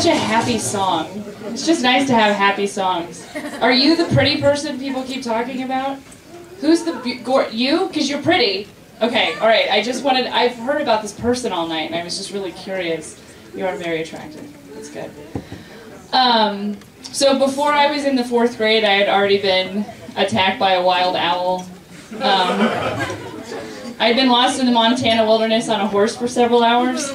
such a happy song. It's just nice to have happy songs. Are you the pretty person people keep talking about? Who's the you? Because you're pretty. Okay, all right. I've heard about this person all night, and I was just really curious. You are very attractive. That's good. So before I was in the 4th grade, I had already been attacked by a wild owl. I'd been lost in the Montana wilderness on a horse for several hours,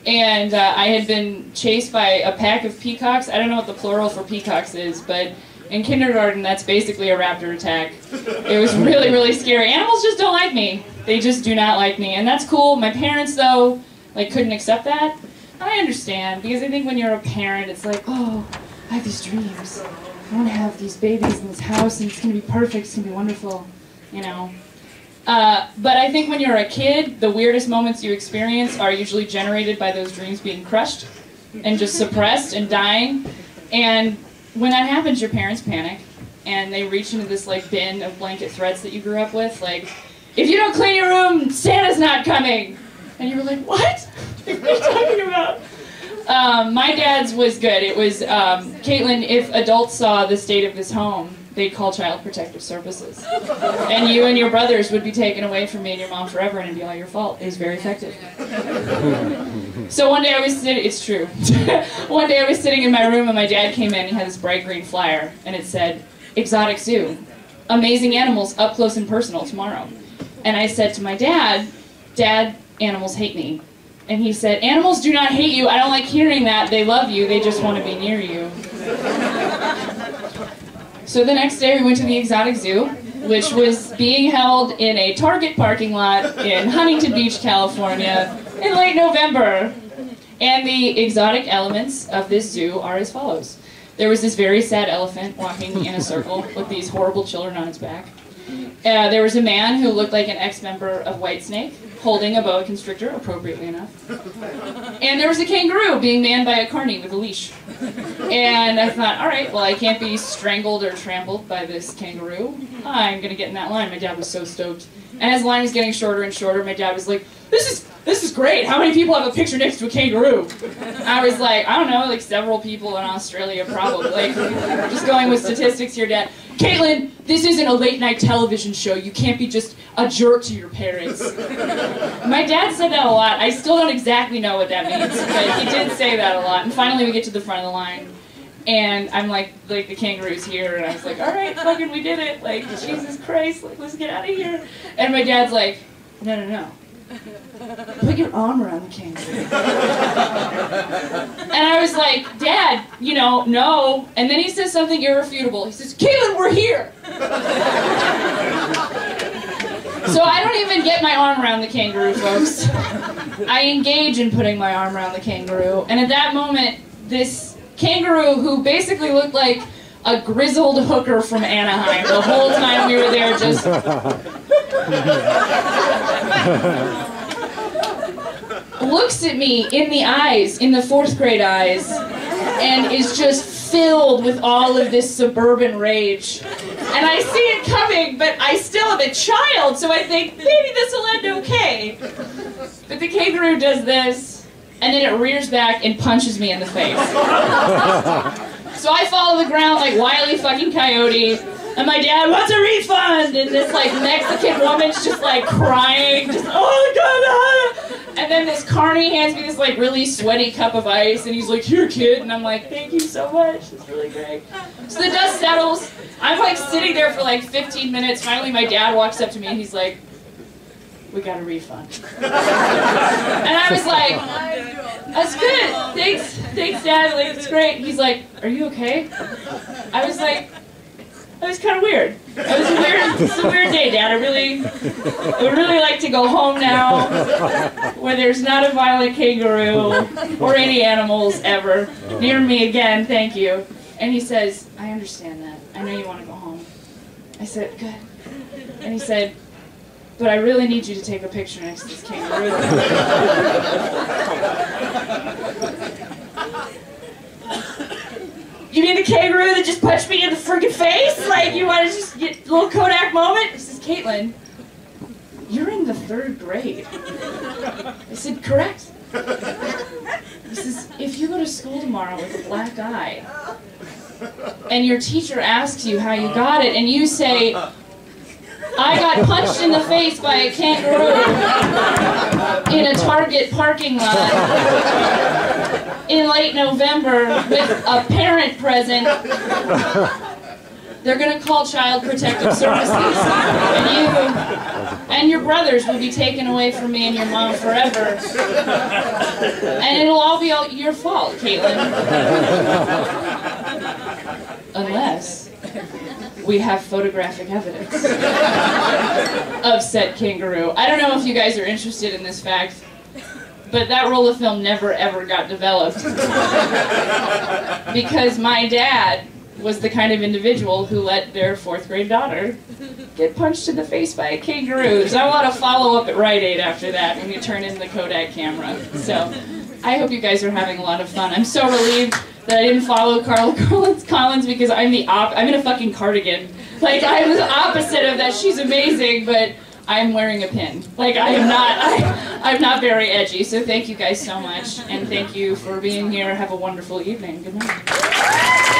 and I had been chased by a pack of peacocks. I don't know what the plural for peacocks is, but in kindergarten, that's basically a raptor attack. It was really, really scary. Animals just don't like me. They just do not like me, and that's cool. My parents, though, couldn't accept that. I understand, because I think when you're a parent, it's like, oh, I have these dreams. I want to have these babies in this house, and it's going to be perfect, it's going to be wonderful, you know. But I think when you're a kid, the weirdest moments you experience are usually generated by those dreams being crushed and just suppressed and dying. And when that happens, your parents panic, and they reach into this bin of blanket threats that you grew up with, if you don't clean your room, Santa's not coming. And you were like, what? What are you talking about? My dad's was good. It was, Caitlin, if adults saw the state of this home, they'd call Child Protective Services. And you and your brothers would be taken away from me and your mom forever, and it'd be all your fault. It was very effective. So one day I was sitting, it's true. One day I was sitting in my room and my dad came in, he had this bright green flyer, and it said, Exotic Zoo, amazing animals up close and personal tomorrow. And I said to my dad, Dad, animals hate me. And he said, animals do not hate you. I don't like hearing that. They love you. They just want to be near you. So the next day we went to the Exotic Zoo, which was being held in a Target parking lot in Huntington Beach, California, in late November. And the exotic elements of this zoo are as follows. There was this very sad elephant walking in a circle with these horrible children on its back. There was a man who looked like an ex-member of Whitesnake, holding a boa constrictor, appropriately enough. And there was a kangaroo being manned by a carny with a leash. And I thought, all right, well, I can't be strangled or trampled by this kangaroo. I'm going to get in that line. My dad was so stoked. And as the line was getting shorter and shorter, my dad was like, this is great. How many people have a picture next to a kangaroo? I was like, I don't know, several people in Australia probably. Just going with statistics here, Dad. Caitlin, this isn't a late-night television show. You can't be just a jerk to your parents. My dad said that a lot. I still don't exactly know what that means, but he did say that a lot. And finally we get to the front of the line, and I'm like the kangaroo's here, and I was like, all right, fucking we did it. Jesus Christ, let's get out of here. And my dad's like, no. Put your arm around the kangaroo. And I was like, Dad, no. And then he says something irrefutable. He says, Caitlin, we're here. So I don't even get my arm around the kangaroo, folks. I engage in putting my arm around the kangaroo. And at that moment, this kangaroo, who basically looked like a grizzled hooker from Anaheim the whole time we were there, just... looks at me in the eyes, in the 4th grade eyes, and is just filled with all of this suburban rage. And I see it coming, but I still am a child, so I think, maybe this will end okay. But the kangaroo does this, and then it rears back and punches me in the face. So I fall to the ground like Wile E. fucking Coyote, and my dad wants a refund, and this Mexican woman's just crying, just, oh God. And then this carny hands me this really sweaty cup of ice, and he's like, here kid, and I'm like, thank you so much, it's really great. So the dust settles, I'm sitting there for 15 minutes, finally my dad walks up to me and he's like, we got a refund. And I was like, that's good, thanks Dad, it's great. He's like, are you okay? I was like, that was kind of weird. It's a weird day, Dad. I would really like to go home now, where there's not a violent kangaroo or any animals ever near me again. Thank you. And he says, I understand that. I know you want to go home. I said, good. And he said, but I really need you to take a picture next to this kangaroo. You mean the kangaroo that just punched me in the friggin' face? You want to just get a little Kodak moment? He says, Caitlin, you're in the 3rd grade. I said, correct. He says, if you go to school tomorrow with a black eye, and your teacher asks you how you got it, and you say, I got punched in the face by a kangaroo in a Target parking lot in late November with a parent present, they're going to call Child Protective Services, and you and your brothers will be taken away from me and your mom forever, and it'll all be your fault, Caitlin. Unless we have photographic evidence of said kangaroo. I don't know if you guys are interested in this fact, but that roll of film never ever got developed because my dad was the kind of individual who let their 4th grade daughter get punched in the face by a kangaroo. So I want to follow up at Rite Aid after that when you turn in the Kodak camera. So I hope you guys are having a lot of fun. I'm so relieved that I didn't follow Carla Collins because I'm in a fucking cardigan. Like, I'm the opposite of that. She's amazing, but I'm wearing a pin. Like, I'm not very edgy. So thank you guys so much, and thank you for being here. Have a wonderful evening. Good night.